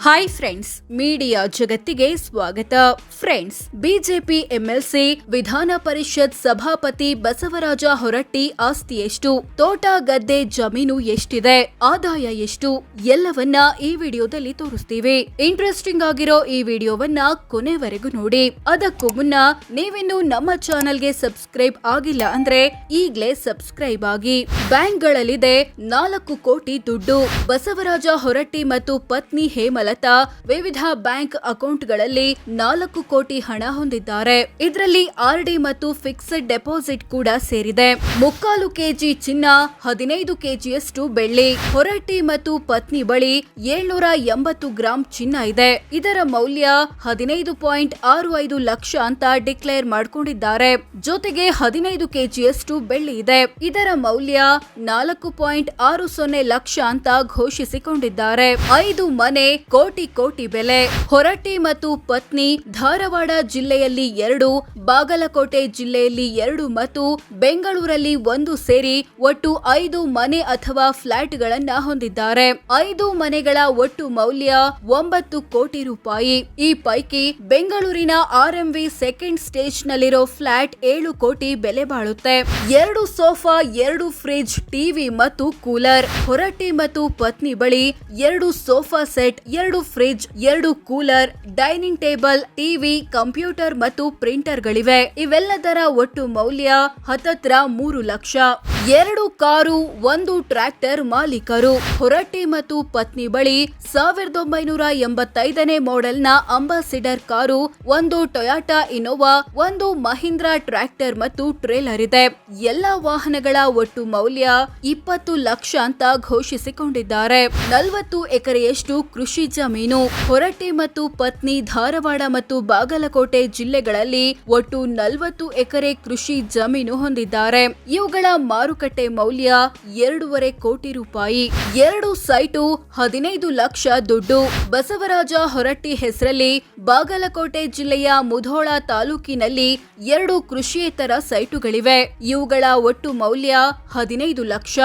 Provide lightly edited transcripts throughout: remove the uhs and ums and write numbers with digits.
Hi friends, media ಜಗತ್ತಿಗೆ ಸ್ವಾಗತ. Friends, BJP MLC ವಿಧಾನ ಪರಿಷತ್ ಸಭಾಪತಿ ಬಸವರಾಜ ಹೊರಟ್ಟಿ ಆಸ್ತಿ ಎಷ್ಟು, ತೋಟ ಗದ್ದೆ ಜಮೀನು ಎಷ್ಟಿದೆ, ಆದಾಯ ಎಷ್ಟು, ಎಲ್ಲವನ್ನ ಈ ವಿಡಿಯೋದಲ್ಲಿ ತೋರಿಸ್ತೀವಿ. ಇಂಟ್ರೆಸ್ಟಿಂಗ್ ಆಗಿರೋ ಈ ವಿಡಿಯೋವನ್ನ ಕೊನೆವರೆಗೂ ನೋಡಿ. ಅದಕ್ಕೂ ಮುನ್ನ ನೀವಿನ್ನು ನಮ್ಮ ಚಾನೆಲ್ಗೆ ಸಬ್ಸ್ಕ್ರೈಬ್ ಆಗಿಲ್ಲ ಅಂದ್ರೆ ಈಗ್ಲೇ ಸಬ್ಸ್ಕ್ರೈಬ್ ಆಗಿ. ಬ್ಯಾಂಕ್ಗಳಲ್ಲಿದೆ 4 ಕೋಟಿ ದುಡ್ಡು. ಬಸವರಾಜ ಹೊರಟ್ಟಿ ಮತ್ತು ಪತ್ನಿ ಹೇಮಲತಾ ವಿವಿಧ ಬ್ಯಾಂಕ್ ಅಕೌಂಟ್ಗಳಲ್ಲಿ 4 ಕೋಟಿ ಹಣ ಹೊಂದಿದ್ದಾರೆ. ಇದರಲ್ಲಿ ಆರ್ಡಿ ಮತ್ತು ಫಿಕ್ಸ್ಡ್ ಡೆಪಾಸಿಟ್ ಕೂಡ ಸೇರಿದೆ. 3/4 ಕೆಜಿ ಚಿನ್ನ, 15 ಕೆಜಿಯಷ್ಟು ಬೆಳ್ಳಿ. ಹೊರಟ್ಟಿ ಮತ್ತು ಪತ್ನಿ ಬಳಿ 780 ಗ್ರಾಂ ಚಿನ್ನ ಇದೆ. ಇದರ ಮೌಲ್ಯ 15.65 ಲಕ್ಷ ಅಂತ ಡಿಕ್ಲೇರ್ ಮಾಡಿಕೊಂಡಿದ್ದಾರೆ. ಜೊತೆಗೆ 15 ಕೆಜಿಯಷ್ಟು ಬೆಳ್ಳಿ ಇದೆ. ಇದರ ಮೌಲ್ಯ 4.60 ಲಕ್ಷ ಅಂತ ಘೋಷಿಸಿಕೊಂಡಿದ್ದಾರೆ. 5 ಮನೆ, ಕೋಟಿ ಬೆಲೆ. ಹೊರಟ್ಟಿ ಮತ್ತು ಪತ್ನಿ ಧಾರವಾಡ ಜಿಲ್ಲೆಯಲ್ಲಿ 2, ಬಾಗಲಕೋಟೆ ಜಿಲ್ಲೆಯಲ್ಲಿ 2 ಮತ್ತು ಬೆಂಗಳೂರಲ್ಲಿ 1 ಸೇರಿ ಒಟ್ಟು 5 ಮನೆ ಅಥವಾ ಫ್ಲಾಟ್ಗಳನ್ನ ಹೊಂದಿದ್ದಾರೆ. 5 ಮನೆಗಳ ಒಟ್ಟು ಮೌಲ್ಯ 9 ಕೋಟಿ ರೂಪಾಯಿ. ಈ ಪೈಕಿ ಬೆಂಗಳೂರಿನ RMV ಸೆಕೆಂಡ್ ಸ್ಟೇಜ್ ನಲ್ಲಿರೋ ಫ್ಲಾಟ್ 7 ಕೋಟಿ ಬೆಲೆ ಬಾಳುತ್ತೆ. 2 ಸೋಫಾ, 2 ಫ್ರಿಡ್ಜ್, ಟಿವಿ ಮತ್ತು ಕೂಲರ್. ಹೊರಟ್ಟಿ ಮತ್ತು ಪತ್ನಿ ಬಳಿ 2 sofa set, 2 fridge, 2 cooler, dining table, TV, computer ಮತ್ತು ಪ್ರಿಂಟರ್ ಗಳಿವೆ. ಇವೆಲ್ಲದರ ಒಟ್ಟು ಮೌಲ್ಯ ಹತ್ತತ್ರ 3 ಲಕ್ಷ. 2 ಕಾರು, 1 ಟ್ರ್ಯಾಕ್ಟರ್ ಮಾಲೀಕರು. ಹೊರಟ್ಟಿ ಮತ್ತು ಪತ್ನಿ ಬಳಿ 1985ನೇ ಮಾಡೆಲ್ನ ambassador car, 1 Toyota Innova, 1 Mahindra tractor ಮತ್ತು ಟ್ರೇಲರ್ ಇದೆ. ಎಲ್ಲಾ ವಾಹನಗಳ ಒಟ್ಟು ಮೌಲ್ಯ 20 ಲಕ್ಷ ಅಂತ ಘೋಷಿಸಿಕೊಂಡಿದ್ದಾರೆ. 40 ಎಕರೆಯಷ್ಟು ಕೃಷಿ ಜಮೀನು. ಹೊರಟ್ಟಿ ಮತ್ತು ಪತ್ನಿ ಧಾರವಾಡ ಮತ್ತು ಬಾಗಲಕೋಟೆ ಜಿಲ್ಲೆಗಳಲ್ಲಿ ಒಟ್ಟು 40 ಎಕರೆ ಕೃಷಿ ಜಮೀನು ಹೊಂದಿದ್ದಾರೆ. ಇವುಗಳ ಮಾರುಕಟ್ಟೆ ಮೌಲ್ಯ 2.5 ಕೋಟಿ ರೂಪಾಯಿ. 2 ಸೈಟು, 15 ಲಕ್ಷ ದುಡ್ಡು. ಬಸವರಾಜ ಹೊರಟ್ಟಿ ಹೆಸರಲ್ಲಿ ಬಾಗಲಕೋಟೆ ಜಿಲ್ಲೆಯ ಮುಧೋಳ ತಾಲೂಕಿನಲ್ಲಿ 2 ಕೃಷಿಯೇತರ ಸೈಟುಗಳಿವೆ. ಇವುಗಳ ಒಟ್ಟು ಮೌಲ್ಯ 15 ಲಕ್ಷ.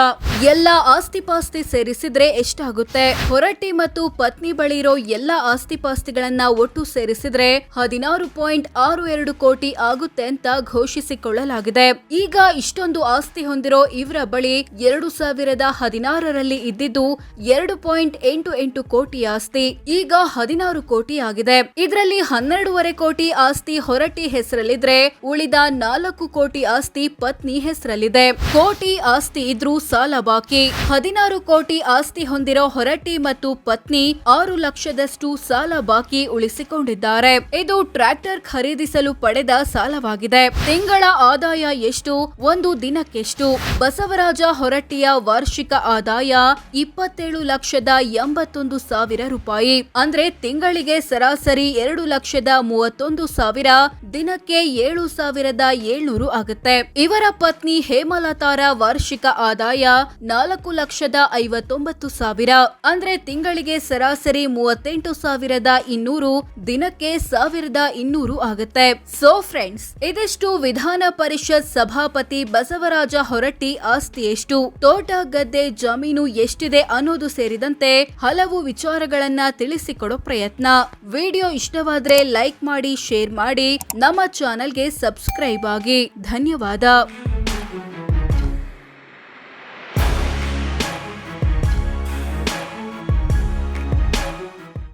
ಎಲ್ಲ ಆಸ್ತಿಪಾಸ್ತಿ ಸೇರಿಸಿದ್ರೆ ಎಷ್ಟಾಗುತ್ತೆ? ಹೊರಟ್ಟಿ ಮತ್ತು ಪತ್ನಿ ಬಳಿ ಇರೋ ಎಲ್ಲ ಆಸ್ತಿಪಾಸ್ತಿಗಳನ್ನ ಒಟ್ಟು ಸೇರಿಸಿದ್ರೆ 16.62 ಕೋಟಿ ಆಗುತ್ತೆ ಅಂತ ಘೋಷಿಸಿಕೊಳ್ಳಲಾಗಿದೆ. ಈಗ ಇಷ್ಟೊಂದು ಆಸ್ತಿ ಹೊಂದಿರೋ ಇವರ ಬಳಿ 2016ರಲ್ಲಿ ಇದ್ದಿದ್ದು 2.88 ಕೋಟಿ ಆಸ್ತಿ. ಈಗ 16 ಕೋಟಿ ಆಗಿದೆ. ಇದರಲ್ಲಿ 12.5 ಕೋಟಿ ಆಸ್ತಿ ಹೊರಟ್ಟಿ ಹೆಸರಲ್ಲಿದ್ರೆ ಉಳಿದ 4 ಕೋಟಿ ಆಸ್ತಿ ಪತ್ನಿ ಹೆಸರಲ್ಲಿದೆ. ಕೋಟಿ ಆಸ್ತಿ ಇದ್ರೂ ಸಾಲ ಬಾಕಿ. 16 ಕೋಟಿ ಆಸ್ತಿ ಹೊಂದಿರೋ ಹೊರಟ್ಟಿ ಮತ್ತು ಪತ್ನಿ 6 ಲಕ್ಷದಷ್ಟು ಸಾಲ ಬಾಕಿ ಉಳಿಸಿಕೊಂಡಿದ್ದಾರೆ. ಇದು ಟ್ರ್ಯಾಕ್ಟರ್ ಖರೀದಿಸಲು ಪಡೆದ ಸಾಲವಾಗಿದೆ. ತಿಂಗಳ ಆದಾಯ ಎಷ್ಟು? ಒಂದು ದಿನಕ್ಕೆಷ್ಟು? ಬಸವರಾಜ ಹೊರಟ್ಟಿಯ ವಾರ್ಷಿಕ ಆದಾಯ 27,81,000 ರೂಪಾಯಿ. ಅಂದ್ರೆ ತಿಂಗಳಿಗೆ ಸರಾಸರಿ 2,31,000, ದಿನಕ್ಕೆ 7,700 ಆಗುತ್ತೆ. ಇವರ ಪತ್ನಿ ಹೇಮಲತಾರ ವಾರ್ಷಿಕ ಆದಾಯ 4,59,000, ಅಂದ್ರೆ ತಿಂಗಳಿಗೆ ಸರಾಸರಿ 38,200, ದಿನಕ್ಕೆ 1,200 ಆಗುತ್ತೆ. ಸೋ ಫ್ರೆಂಡ್ಸ್, ಇದಿಷ್ಟು ವಿಧಾನ ಪರಿಷತ್ ಸಭಾಪತಿ ಬಸವರಾಜ ಹೊರಟ್ಟಿ ಆಸ್ತಿ ಎಷ್ಟು, ತೋಟ ಗದ್ದೆ ಜಮೀನು ಎಷ್ಟಿದೆ ಅನ್ನೋದು ಸೇರಿದಂತೆ ಹಲವು ವಿಚಾರಗಳನ್ನ ತಿಳಿಸಿಕೊಡೋ ಪ್ರಯತ್ನ. ವಿಡಿಯೋ ಇಷ್ಟವಾದ್ರೆ ಲೈಕ್ ಮಾಡಿ, ಶೇರ್ ಮಾಡಿ, ನಮ್ಮ ಚಾನೆಲ್ಗೆ ಸಬ್ಸ್ಕ್ರೈಬ್ ಆಗಿ. ಧನ್ಯವಾದ.